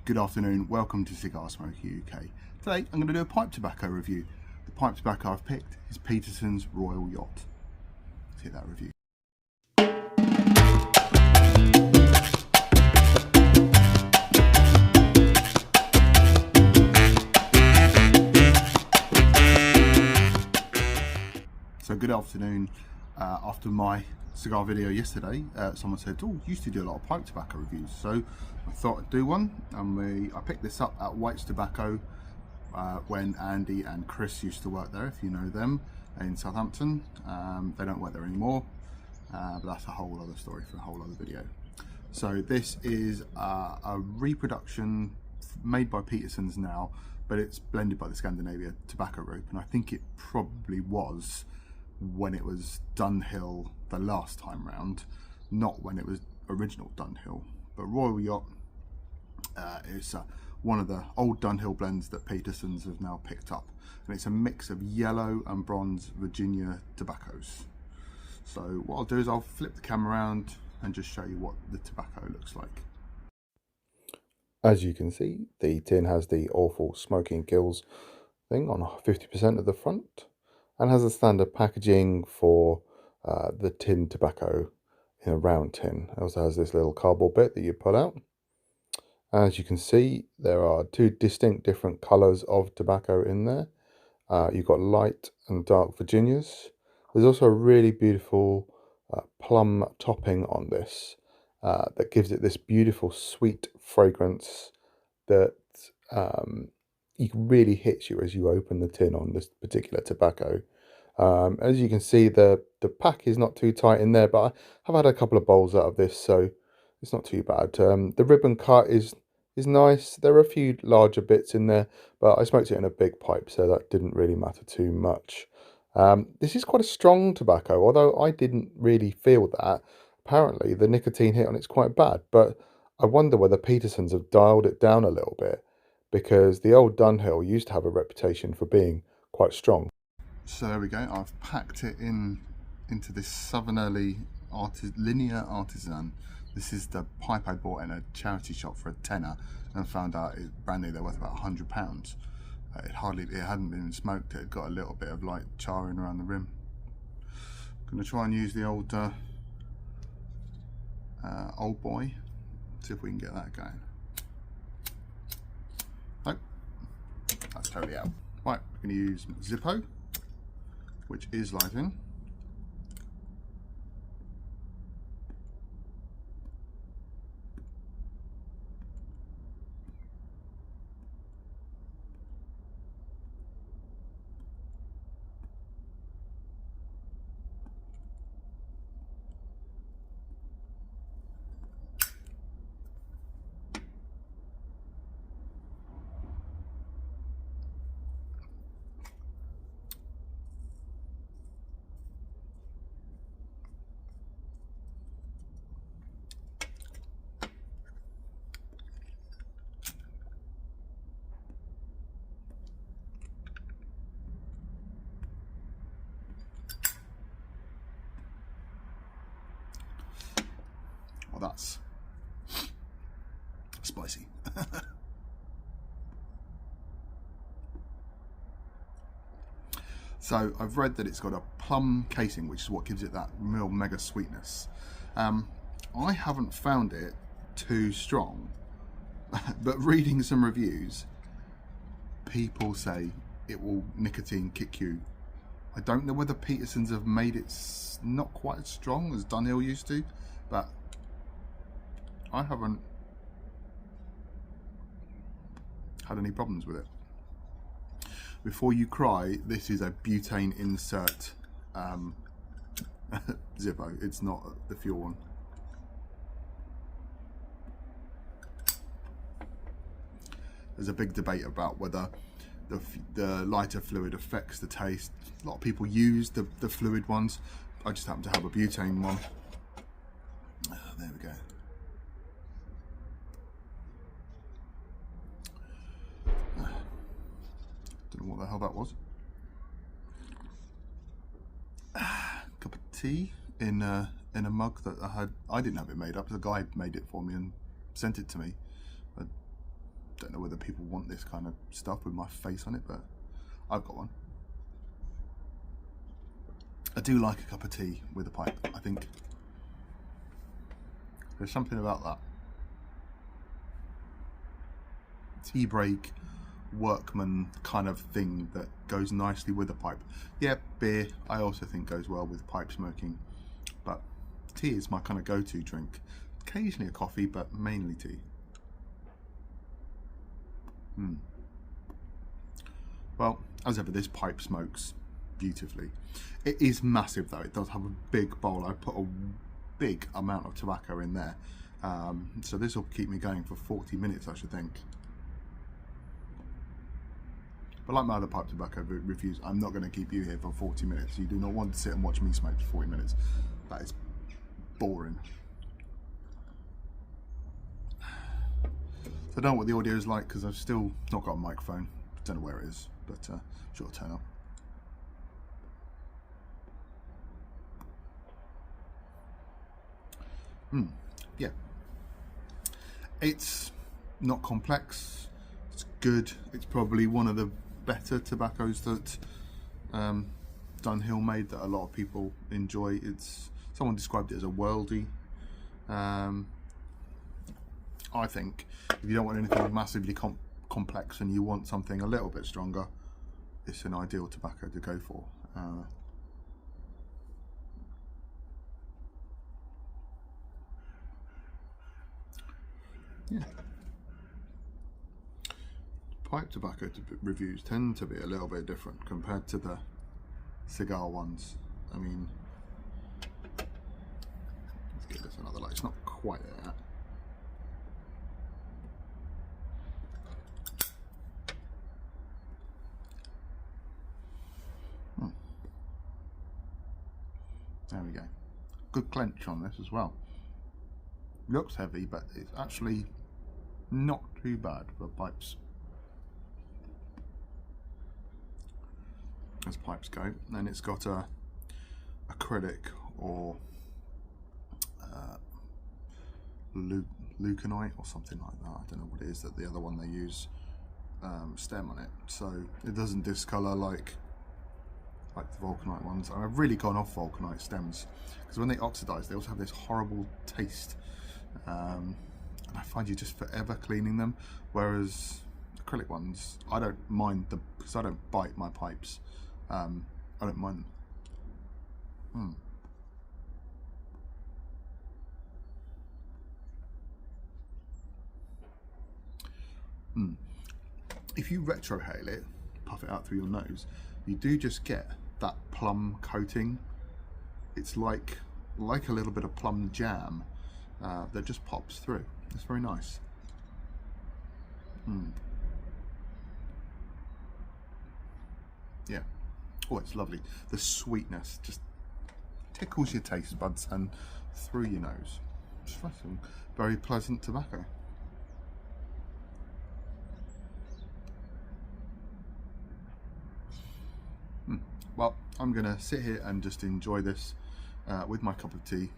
Good afternoon, welcome to Cigar Smoker UK. Today I'm going to do a pipe tobacco review. The pipe tobacco I've picked is Peterson's Royal Yacht. Let's hit that review. So good afternoon. After my cigar video yesterday, someone said, oh, you used to do a lot of pipe tobacco reviews, so I thought I'd do one, and I picked this up at White's Tobacco when Andy and Chris used to work there, if you know them, in Southampton. They don't work there anymore, but that's a whole other story for a whole other video. So this is a reproduction made by Peterson's now, but it's blended by the Scandinavia Tobacco Group, and I think it probably was when it was Dunhill the last time round, not when it was original Dunhill. But Royal Yacht is one of the old Dunhill blends that Peterson's have now picked up, and it's a mix of yellow and bronze Virginia tobaccos. So what I'll do is I'll flip the camera around and just show you what the tobacco looks like. As you can see, the tin has the awful smoking kills thing on 50% of the front, and has a standard packaging for the tin tobacco in a round tin. It also has this little cardboard bit that you pull out. As you can see, there are two distinct different colours of tobacco in there. You've got light and dark Virginias. There's also a really beautiful plum topping on this that gives it this beautiful sweet fragrance that really hits you as you open the tin on this particular tobacco. As you can see, the pack is not too tight in there, but I've had a couple of bowls out of this, so it's not too bad. The ribbon cut is nice. There are a few larger bits in there, but I smoked it in a big pipe, so that didn't really matter too much. This is quite a strong tobacco, although I didn't really feel that. Apparently, the nicotine hit on it's quite bad, but I wonder whether Peterson's have dialed it down a little bit, because the old Dunhill used to have a reputation for being quite strong. So there we go, I've packed it into this Southern Linear Artisan. This is the pipe I bought in a charity shop for a tenner, and found out it's brand new, they're worth about £100. It hadn't been smoked, it had got a little bit of light charring around the rim. I'm going to try and use the old old boy, see if we can get that going. Nope, that's totally out. Right, we're going to use Zippo, which is lighting. Well, that's spicy. So I've read that it's got a plum casing, which is what gives it that real mega sweetness. I haven't found it too strong, but reading some reviews, people say it will nicotine kick you. I don't know whether Peterson's have made it not quite as strong as Dunhill used to, but I haven't had any problems with it. Before you cry, this is a butane insert Zippo. It's not the fuel one. There's a big debate about whether the lighter fluid affects the taste. A lot of people use the fluid ones. I just happen to have a butane one. There we go. Don't know what the hell that was. Cup of tea in a mug that I didn't have it made up. The guy made it for me and sent it to me. whether people want this kind of stuff with my face on it, but I've got one. I do like a cup of tea with a pipe. I think there's something about that. Tea break, workman kind of thing that goes nicely with a pipe. Yeah, beer I also think goes well with pipe smoking, but tea is my kind of go-to drink. Occasionally a coffee, but mainly tea. Well, as ever, this pipe smokes beautifully. It is massive though. It does have a big bowl. I put a big amount of tobacco in there, so this will keep me going for 40 minutes, I should think. But like my other pipe tobacco reviews, I'm not going to keep you here for 40 minutes. You do not want to sit and watch me smoke for 40 minutes. That is boring. So I don't know what the audio is like because I've still not got a microphone. Don't know where it is, but sure it'll turn up. Yeah, it's not complex. It's good. It's probably one of the better tobaccos that Dunhill made that a lot of people enjoy. Someone described it as a worldie. I think if you don't want anything massively complex and you want something a little bit stronger, it's an ideal tobacco to go for. Yeah. Pipe tobacco reviews tend to be a little bit different compared to the cigar ones. I mean, let's give this another light. It's not quite there. There we go. Good clench on this as well. Looks heavy, but it's actually not too bad for pipes. As pipes go, and it's got a acrylic or leuconite or something like that. I don't know what it is that the other one they use stem on it, so it doesn't discolor like the vulcanite ones. And I've really gone off vulcanite stems because when they oxidize, they also have this horrible taste, and I find you just forever cleaning them. Whereas acrylic ones, I don't mind them because I don't bite my pipes. I don't mind them. If you retrohale it, puff it out through your nose, you do just get that plum coating. It's like a little bit of plum jam that just pops through. It's very nice. Yeah. Oh, it's lovely. The sweetness just tickles your taste buds and through your nose. It's very pleasant tobacco. Well, I'm gonna sit here and just enjoy this with my cup of tea,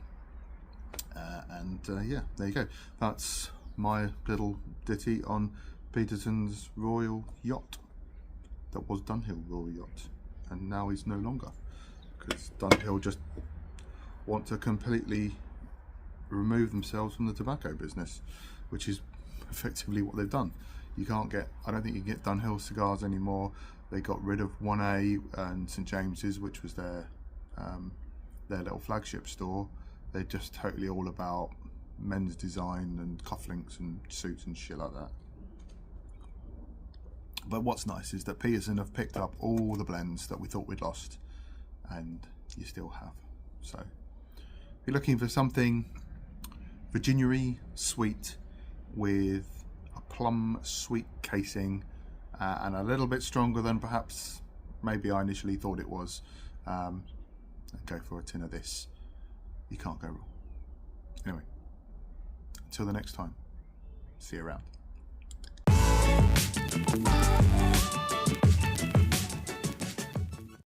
and yeah, there you go. That's my little ditty on Peterson's Royal Yacht. That was Dunhill Royal Yacht, and now is no longer, because Dunhill just want to completely remove themselves from the tobacco business, which is effectively what they've done. You can't get, I don't think you can get Dunhill cigars anymore. They got rid of 1A and St James's, which was their little flagship store. They're just totally all about men's design and cufflinks and suits and shit like that. But what's nice is that Peterson have picked up all the blends that we thought we'd lost, and you still have. So if you're looking for something Virginia-y, sweet, with a plum sweet casing, and a little bit stronger than perhaps maybe I initially thought it was, and go for a tin of this, you can't go wrong. Anyway, until the next time, see you around.